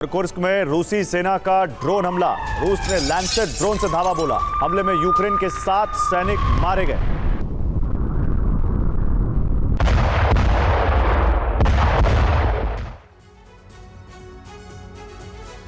Kursk में रूसी सेना का ड्रोन हमला। रूस ने लैंसेट ड्रोन से धावा बोला। हमले में यूक्रेन के 7 सैनिक मारे गए।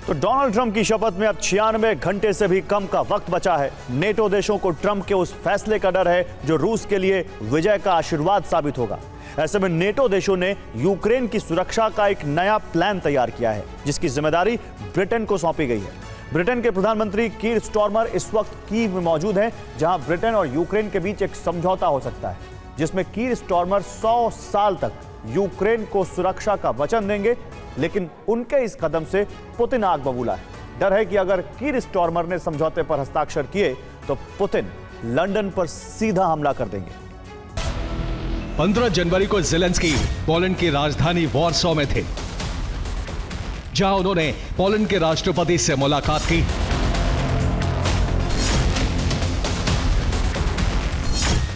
तो डोनाल्ड ट्रंप की शपथ में अब 96 घंटे से भी कम का वक्त बचा है। नेटो देशों को ट्रंप के उस फैसले का डर है जो रूस के लिए विजय का आशीर्वाद साबित होगा। ऐसे में नेटो देशों ने यूक्रेन की सुरक्षा का एक नया प्लान तैयार किया है, जिसकी जिम्मेदारी ब्रिटेन को सौंपी गई है। ब्रिटेन के प्रधानमंत्री कीर स्टारमर इस वक्त कीव में मौजूद हैं, जहां ब्रिटेन और यूक्रेन के बीच एक समझौता हो सकता है, जिसमें कीर स्टारमर 100 साल तक यूक्रेन को सुरक्षा का वचन देंगे। लेकिन उनके इस कदम से पुतिन आग बबूला है। डर है कि अगर कीर स्टारमर ने समझौते पर हस्ताक्षर किए तो पुतिन लंदन पर सीधा हमला कर देंगे। 15 जनवरी को ज़ेलेंस्की पोलैंड की राजधानी वॉर्सो में थे, जहां उन्होंने पोलैंड के राष्ट्रपति से मुलाकात की।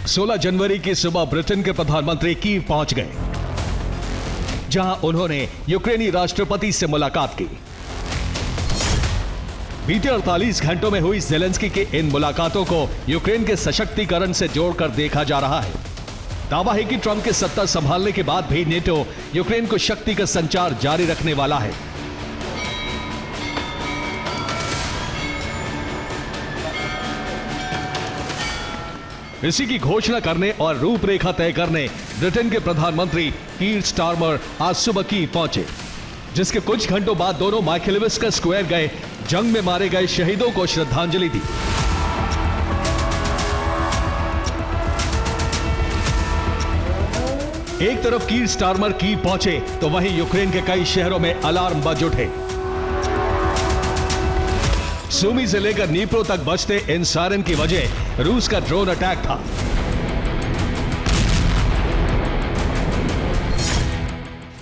सोलह जनवरी की सुबह ब्रिटेन के प्रधानमंत्री कीव पहुंच गए, जहां उन्होंने यूक्रेनी राष्ट्रपति से मुलाकात की। बीते 48 घंटों में हुई ज़ेलेंस्की की इन मुलाकातों को यूक्रेन के सशक्तिकरण से जोड़कर देखा जा रहा है। दावा है कि ट्रंप के सत्ता संभालने के बाद भी नेटो यूक्रेन को शक्ति का संचार जारी रखने वाला है। इसी की घोषणा करने और रूपरेखा तय करने ब्रिटेन के प्रधानमंत्री कीर स्टारमर आज सुबह कीव पहुंचे, जिसके कुछ घंटों बाद दोनों माइकेलविस्की स्क्वायर गए, जंग में मारे गए शहीदों को श्रद्धांजलि दी। एक तरफ कीर स्टारमर कीव पहुंचे तो वहीं यूक्रेन के कई शहरों में अलार्म बज उठे। सुमी से लेकर दनीप्रो तक बजते इन सायरन की वजह रूस का ड्रोन अटैक था।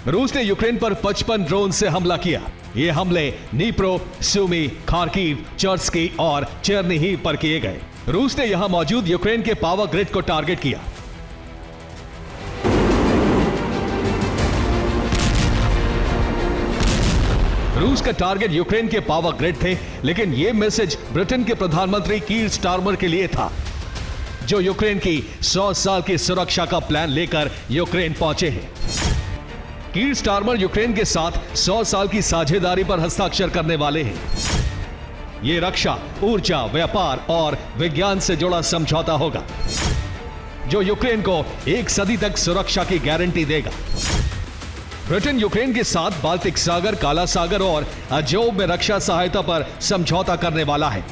रूस ने यूक्रेन पर 55 ड्रोन से हमला किया। ये हमले दनीप्रो, सुमी, खार्किव, चर्स्की और चेरनिहिव पर किए गए। रूस ने यहां मौजूद यूक्रेन के पावर ग्रिड को टारगेट किया। रूस का टारगेट यूक्रेन के पावर ग्रिड थे, लेकिन यह मैसेज ब्रिटेन के प्रधानमंत्री कीर स्टारमर के लिए था, जो यूक्रेन की 100 साल की सुरक्षा का प्लान लेकर यूक्रेन पहुंचे हैं। कीर स्टारमर यूक्रेन के साथ 100 साल की साझेदारी पर हस्ताक्षर करने वाले हैं। यह रक्षा, ऊर्जा, व्यापार और विज्ञान से जुड़ा समझौता होगा, जो यूक्रेन को 1 सदी तक सुरक्षा की गारंटी देगा। ब्रिटेन यूक्रेन के साथ बाल्टिक सागर, काला सागर और अजोब में रक्षा सहायता पर समझौता करने वाला है।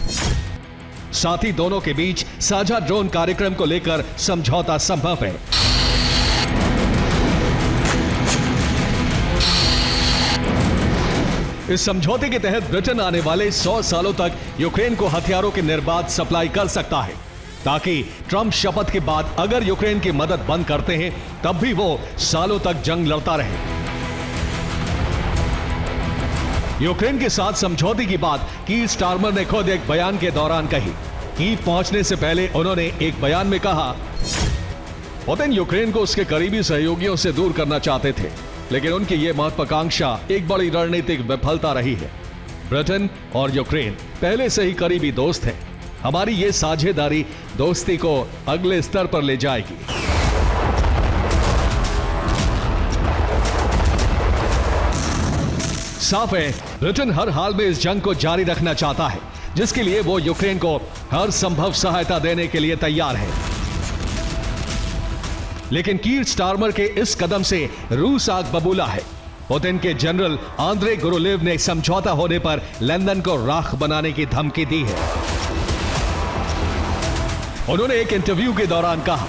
साथ ही दोनों के बीच साझा ड्रोन कार्यक्रम को लेकर समझौता संभव है। इस समझौते के तहत ब्रिटेन आने वाले 100 सालों तक यूक्रेन को हथियारों की निर्बाध सप्लाई कर सकता है, ताकि ट्रंप शपथ के बाद अगर यूक्रेन की मदद बंद करते हैं तब भी वो सालों तक जंग लड़ता रहे। यूक्रेन के साथ समझौते की बात कीर स्टारमर ने खुद एक बयान के दौरान कही। कीव पहुंचने से पहले उन्होंने एक बयान में कहा, पुतिन यूक्रेन को उसके करीबी सहयोगियों से दूर करना चाहते थे, लेकिन उनकी यह महत्वाकांक्षा एक बड़ी रणनीतिक विफलता रही है। ब्रिटेन और यूक्रेन पहले से ही करीबी दोस्त हैं। हमारी ये साझेदारी दोस्ती को अगले स्तर पर ले जाएगी। साफ है, ब्रिटेन हर हाल में इस जंग को जारी रखना चाहता है, जिसके लिए वो यूक्रेन को हर संभव सहायता देने के लिए तैयार है। लेकिन कीर स्टारमर के इस कदम से रूस आग बबूला है। पुतिन के जनरल आंद्रे गुरुलेव ने समझौता होने पर लंदन को राख बनाने की धमकी दी है। उन्होंने एक इंटरव्यू के दौरान कहा,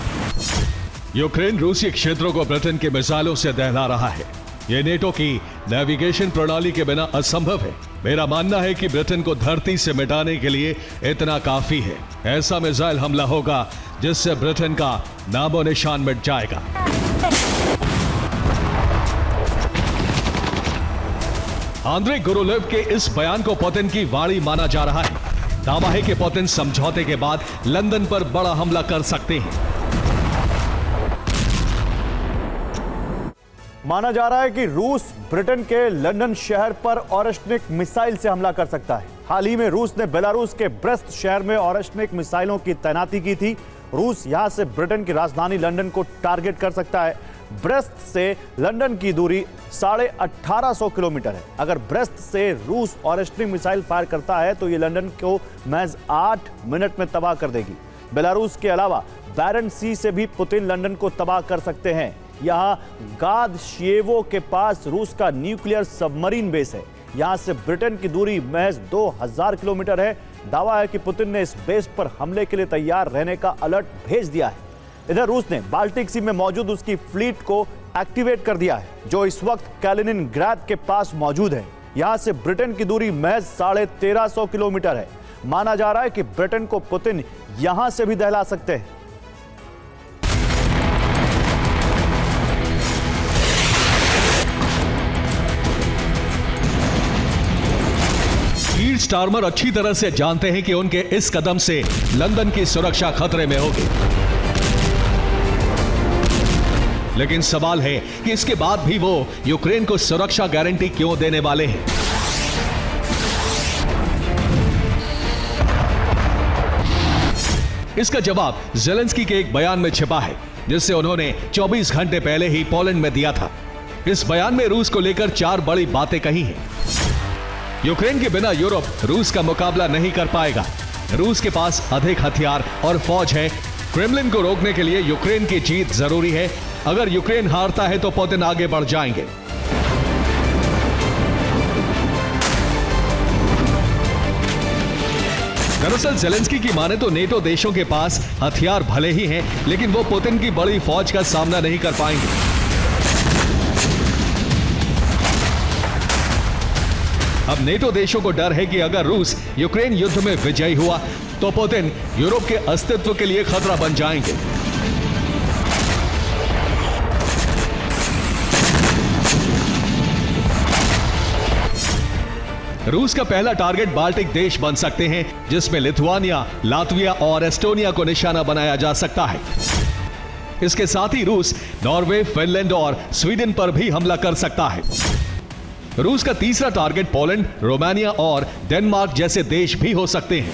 यूक्रेन रूसी क्षेत्रों को ब्रिटेन के मिसाइलों से दहला रहा है। यह नेटो की नेविगेशन प्रणाली के बिना असंभव है। मेरा मानना है कि ब्रिटेन को धरती से मिटाने के लिए इतना काफी है। ऐसा मिसाइल हमला होगा जिससे ब्रिटेन का नामो निशान मिट जाएगा। आंद्रे गुरुलेव के इस बयान को पुतिन की वाणी माना जा रहा है। दावा है कि पुतिन समझौते के बाद लंदन पर बड़ा हमला कर सकते हैं। माना जा रहा है कि रूस ब्रिटेन के लंदन शहर पर ऑरेस्टनिक मिसाइल से हमला कर सकता है। हाल ही में रूस ने बेलारूस के ब्रेस्ट शहर में ऑरेस्टनिक मिसाइलों की तैनाती की थी। रूस यहां से ब्रिटेन की राजधानी लंदन को टारगेट कर सकता है। ब्रेस्ट से लंदन की दूरी 1850 किलोमीटर है। अगर ब्रेस्ट से रूस ऑरेस्टनिक मिसाइल फायर करता है तो ये लंदन को महज 8 मिनट में तबाह कर देगी। बेलारूस के अलावा बैरन सी से भी पुतिन लंदन को तबाह कर सकते हैं। यहां गादशेवो के पास रूस का न्यूक्लियर सबमरीन बेस है। यहां से ब्रिटेन की दूरी महज 2000 किलोमीटर है। दावा है कि पुतिन ने इस बेस पर हमले के लिए तैयार रहने का अलर्ट भेज दिया है। इधर रूस ने बाल्टिक सी में मौजूद उसकी फ्लीट को एक्टिवेट कर दिया है, जो इस वक्त कैलिनिनग्राद के पास मौजूद है। यहां से ब्रिटेन की दूरी महज 1350 किलोमीटर है। माना जा रहा है कि ब्रिटेन को पुतिन यहां से भी दहला सकते हैं। कीर स्टारमर अच्छी तरह से जानते हैं कि उनके इस कदम से लंदन की सुरक्षा खतरे में होगी। लेकिन सवाल है कि इसके बाद भी वो यूक्रेन को सुरक्षा गारंटी क्यों देने वाले हैं। इसका जवाब ज़ेलेंस्की के एक बयान में छिपा है, जिससे उन्होंने 24 घंटे पहले ही पोलैंड में दिया था। इस बयान में रूस को लेकर 4 बड़ी बातें कही हैं। यूक्रेन के बिना यूरोप रूस का मुकाबला नहीं कर पाएगा। रूस के पास अधिक हथियार और फौज है। क्रेमलिन को रोकने के लिए यूक्रेन की जीत जरूरी है। अगर यूक्रेन हारता है तो पुतिन आगे बढ़ जाएंगे। दरअसल ज़ेलेंस्की की माने तो नेटो देशों के पास हथियार भले ही हैं, लेकिन वो पुतिन की बड़ी फौज का सामना नहीं कर पाएंगे। अब नेटो देशों को डर है कि अगर रूस यूक्रेन युद्ध में विजयी हुआ तो पुतिन यूरोप के अस्तित्व के लिए खतरा बन जाएंगे। रूस का पहला टारगेट बाल्टिक देश बन सकते हैं, जिसमें लिथुआनिया, लातविया और एस्टोनिया को निशाना बनाया जा सकता है। इसके साथ ही रूस नॉर्वे, फिनलैंड और स्वीडन पर भी हमला कर सकता है। रूस का तीसरा टारगेट पोलैंड, रोमानिया और डेनमार्क जैसे देश भी हो सकते हैं।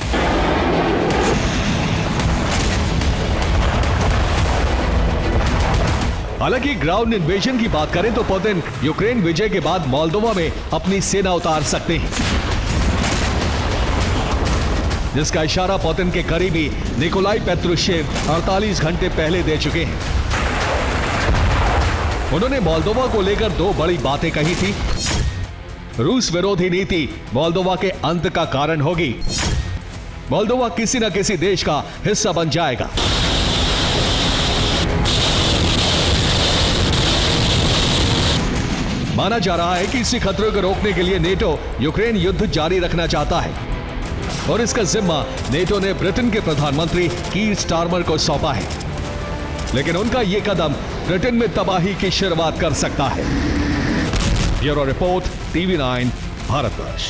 हालांकि ग्राउंड इन्वेजन की बात करें तो पुतिन यूक्रेन विजय के बाद मोल्दोवा में अपनी सेना उतार सकते हैं, जिसका इशारा पुतिन के करीबी निकोलाई पेत्रुशेव 48 घंटे पहले दे चुके हैं। उन्होंने मोल्दोवा को लेकर 2 बड़ी बातें कही थी। रूस विरोधी नीति मोल्दोवा के अंत का कारण होगी। मोल्दोवा किसी न किसी देश का हिस्सा बन जाएगा। माना जा रहा है कि इसी खतरे को रोकने के लिए नेटो यूक्रेन युद्ध जारी रखना चाहता है और इसका जिम्मा नेटो ने ब्रिटेन के प्रधानमंत्री कीर स्टारमर को सौंपा है। लेकिन उनका यह कदम ब्रिटेन में तबाही की शुरुआत कर सकता है। Bureau report, TV9 Bharatvarsh.